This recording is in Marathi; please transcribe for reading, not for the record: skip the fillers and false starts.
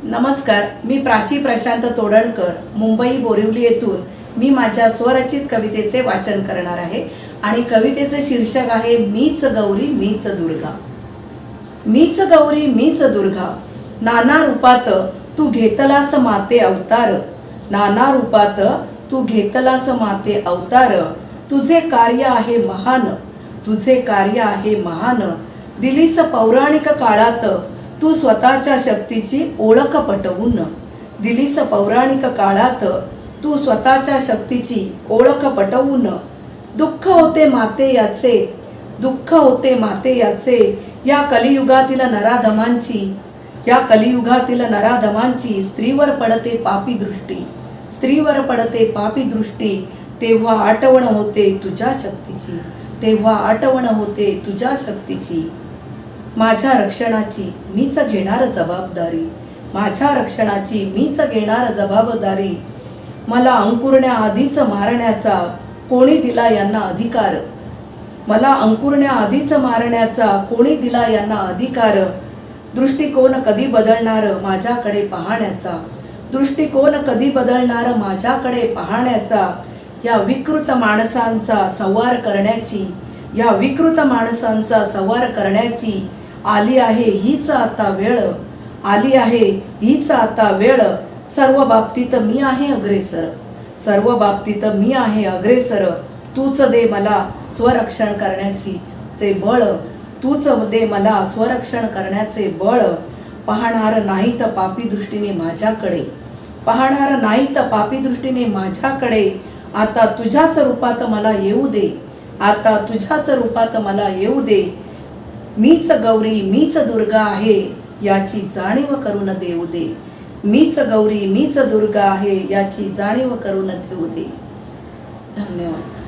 नमस्कार, मी प्राची प्रशांत तोडणकर, मुंबई बोरिवली येथून मी माझ्या स्वरचित कवितेचे वाचन करणार आहे आणि कवितेचे शीर्षक आहे मीच गौरी मीच दुर्गा। मीच गौरी मीच दुर्गा, नाना रूपात तू घेतलास माते अवतार, नाना रूपात तू घेतलास माते अवतार। तुझे कार्य आहे महान, तुझे कार्य आहे महान। दिलीस पौराणिक काळात तू स्वतःच्या शक्तीची ओळख पटवून, दिलीस पौराणिक काळात तू स्वतःच्या शक्तीची ओळख पटवून। दुःख होते माते याचे, दुःख होते माते याचे, या कलियुगातील नराधमांची, या कलियुगातील नराधमांची स्त्रीवर पडते पापी दृष्टी, स्त्रीवर पडते पापी दृष्टी। तेव्हा आठवण होते तुझ्या शक्तीची, तेव्हा आठवण होते तुझ्या शक्तीची। माझ्या रक्षणाची मीच घेणार जबाबदारी, माझ्या रक्षणाची मीच घेणार जबाबदारी। मला अंकुरण्याआधीच मारण्याचा कोणी दिला यांना अधिकार, मला अंकुरण्याआधीच मारण्याचा कोणी दिला यांना अधिकार। दृष्टिकोन कधी बदलणार माझ्याकडे पाहण्याचा, दृष्टिकोन कधी बदलणार माझ्याकडे पाहण्याचा। या विकृत माणसांचा संवार करण्याची, या विकृत माणसांचा संवार करण्याची आली आहे हीच आता वेळ, आली आहे हीच आता वेळ। सर्व बाबतीत मी आहे अग्रेसर, सर्व बाबतीत मी आहे अग्रेसर। तूच दे मला स्वरक्षण करण्याची चे बळ, तूच दे मला स्वरक्षण करण्याचे बळ। पाहणार नाहीत पापी दृष्टीने माझ्याकडे, पाहणार नाहीत पापी दृष्टीने माझ्याकडे। आता तुझ्याच रूपात मला येऊ दे, आता तुझ्याच रूपात मला येऊ दे। मीच गौरी मीच दुर्गा आहे याची जाणीव करून देऊ दे, मीच गौरी मीच दुर्गा आहे याची जाणीव करून देऊ दे। धन्यवाद।